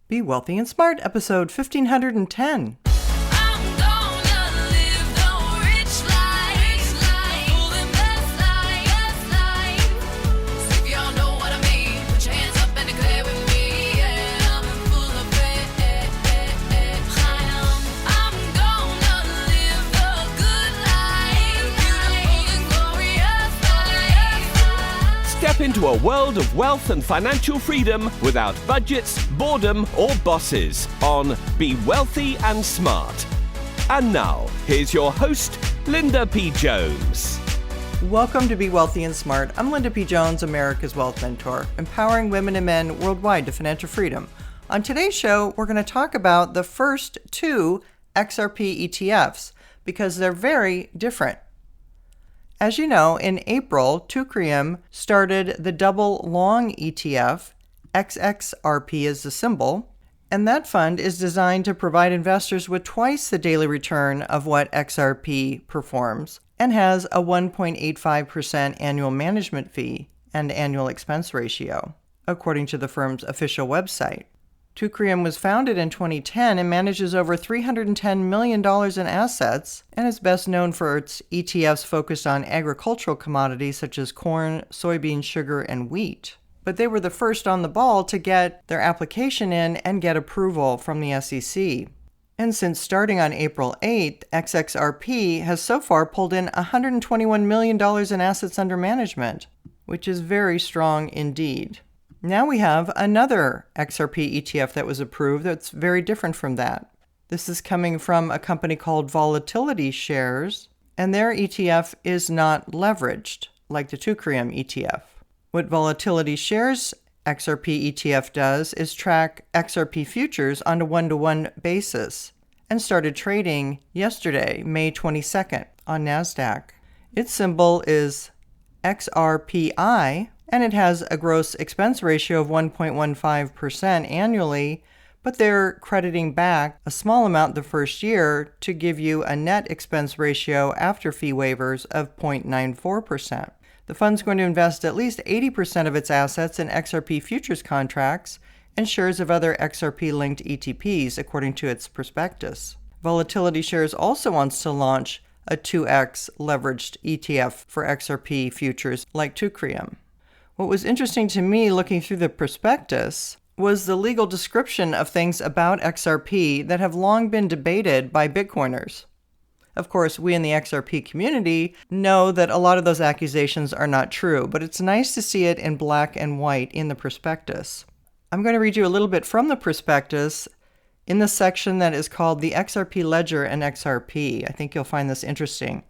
Be Wealthy and Smart, episode 1510. Step into a world of wealth and financial freedom without budgets, boredom, or bosses on Be Wealthy and Smart. And now, here's your host, Linda P. Jones. Welcome to Be Wealthy and Smart. I'm Linda P. Jones, America's Wealth Mentor, empowering women and men worldwide to financial freedom. On today's show, we're going to talk about the first two XRP ETFs because they're very different. As you know, in April, 2XRP started the double long ETF, XXRP is the symbol, and that fund is designed to provide investors with twice the daily return of what XRP performs and has a 1.85% annual management fee and annual expense ratio, according to the firm's official website. 2XRP was founded in 2010 and manages over $310 million in assets and is best known for its ETFs focused on agricultural commodities such as corn, soybeans, sugar, and wheat. But they were the first on the ball to get their application in and get approval from the SEC. And since starting on April 8th, XXRP has so far pulled in $121 million in assets under management, which is very strong indeed. Now we have another XRP ETF that was approved that's very different from that. This is coming from a company called Volatility Shares, and their ETF is not leveraged like the 2XRP ETF. What Volatility Shares XRP ETF does is track XRP futures on a one-to-one basis and started trading yesterday, May 22nd, on NASDAQ. Its symbol is XRPI, and it has a gross expense ratio of 1.15% annually, but they're crediting back a small amount the first year to give you a net expense ratio after fee waivers of 0.94%. The fund's going to invest at least 80% of its assets in XRP futures contracts and shares of other XRP-linked ETPs, according to its prospectus. Volatility Shares also wants to launch a 2x leveraged ETF for XRP futures like 2XRP. What was interesting to me looking through the prospectus was the legal description of things about XRP that have long been debated by Bitcoiners. Of course, we in the XRP community know that a lot of those accusations are not true, but it's nice to see it in black and white in the prospectus. I'm going to read you a little bit from the prospectus in the section that is called the XRP Ledger and XRP. I think you'll find this interesting.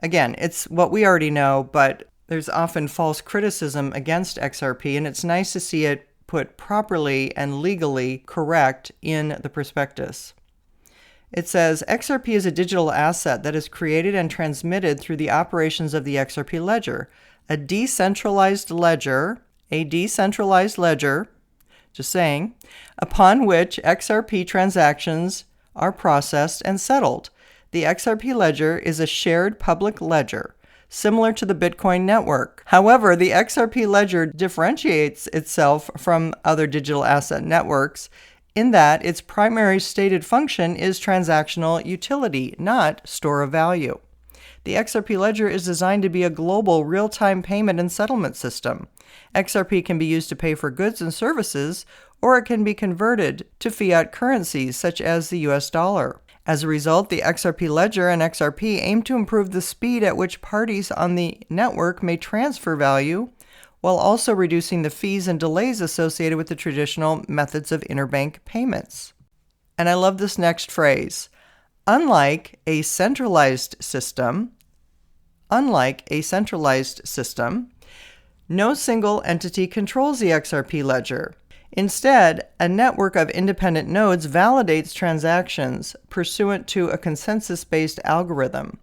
Again, it's what we already know, but there's often false criticism against XRP, and it's nice to see it put properly and legally correct in the prospectus. It says, XRP is a digital asset that is created and transmitted through the operations of the XRP ledger, a decentralized ledger, just saying, upon which XRP transactions are processed and settled. The XRP ledger is a shared public ledger, similar to the Bitcoin network. However, the XRP ledger differentiates itself from other digital asset networks in that its primary stated function is transactional utility, not store of value. The XRP ledger is designed to be a global real-time payment and settlement system. XRP can be used to pay for goods and services, or it can be converted to fiat currencies such as the US dollar. As a result, the XRP Ledger and XRP aim to improve the speed at which parties on the network may transfer value, while also reducing the fees and delays associated with the traditional methods of interbank payments. And I love this next phrase. Unlike a centralized system, no single entity controls the XRP Ledger. Instead, a network of independent nodes validates transactions pursuant to a consensus-based algorithm.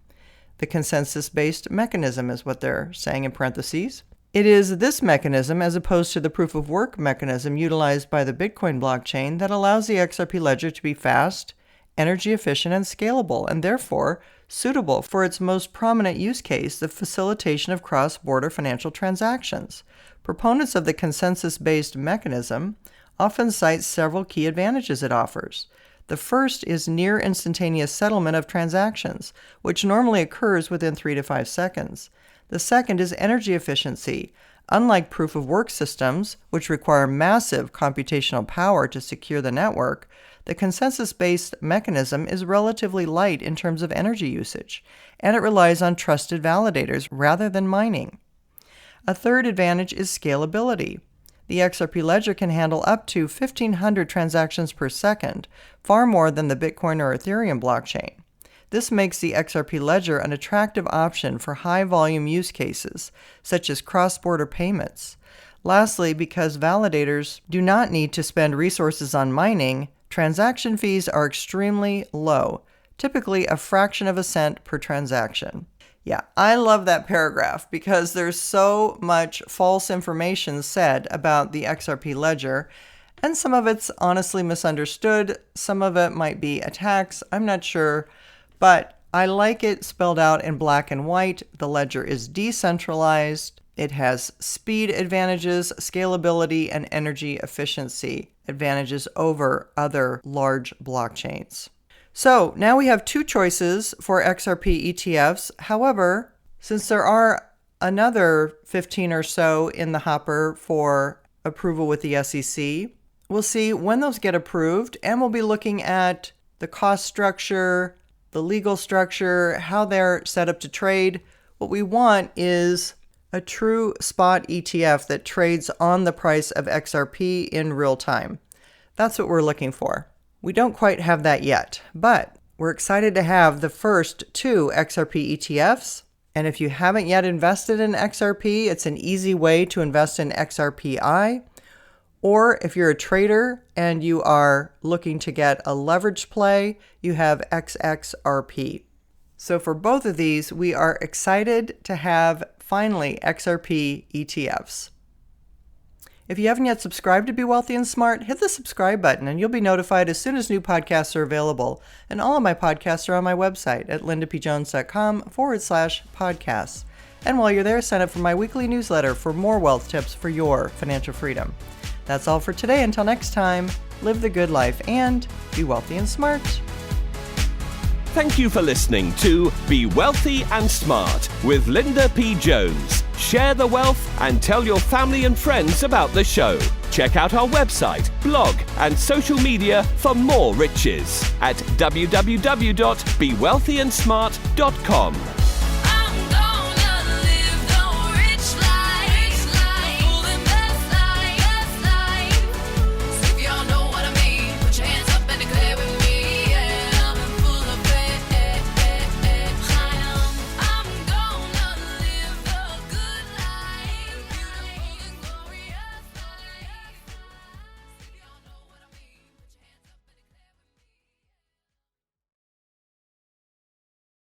The consensus-based mechanism is what they're saying in parentheses. It is this mechanism, as opposed to the proof-of-work mechanism utilized by the Bitcoin blockchain, that allows the XRP ledger to be fast, energy efficient, and scalable, and therefore suitable for its most prominent use case, the facilitation of cross-border financial transactions. Proponents of the consensus-based mechanism often cites several key advantages it offers. The first is near instantaneous settlement of transactions, which normally occurs within 3 to 5 seconds. The second is energy efficiency. Unlike proof-of-work systems, which require massive computational power to secure the network, the consensus-based mechanism is relatively light in terms of energy usage, and it relies on trusted validators rather than mining. A third advantage is scalability. The XRP ledger can handle up to 1,500 transactions per second, far more than the Bitcoin or Ethereum blockchain. This makes the XRP ledger an attractive option for high-volume use cases, such as cross-border payments. Lastly, because validators do not need to spend resources on mining, transaction fees are extremely low, typically a fraction of a cent per transaction. Yeah, I love that paragraph because there's so much false information said about the XRP ledger, and some of it's honestly misunderstood. Some of it might be attacks. I'm not sure, but I like it spelled out in black and white. The ledger is decentralized. It has speed advantages, scalability, and energy efficiency advantages over other large blockchains. So now we have 2 choices for XRP ETFs. However, since there are another 15 or so in the hopper for approval with the SEC, we'll see when those get approved, and we'll be looking at the cost structure, the legal structure, how they're set up to trade. What we want is a true spot ETF that trades on the price of XRP in real time. That's what we're looking for. We don't quite have that yet, but we're excited to have the first 2 XRP ETFs. And if you haven't yet invested in XRP, it's an easy way to invest in XRPI. Or if you're a trader and you are looking to get a leveraged play, you have XXRP. So for both of these, we are excited to have finally XRP ETFs. If you haven't yet subscribed to Be Wealthy and Smart, hit the subscribe button and you'll be notified as soon as new podcasts are available. And all of my podcasts are on my website at lindapjones.com/podcasts. And while you're there, sign up for my weekly newsletter for more wealth tips for your financial freedom. That's all for today. Until next time, live the good life and be wealthy and smart. Thank you for listening to Be Wealthy and Smart with Linda P. Jones. Share the wealth and tell your family and friends about the show. Check out our website, blog, and social media for more riches at www.bewealthyandsmart.com.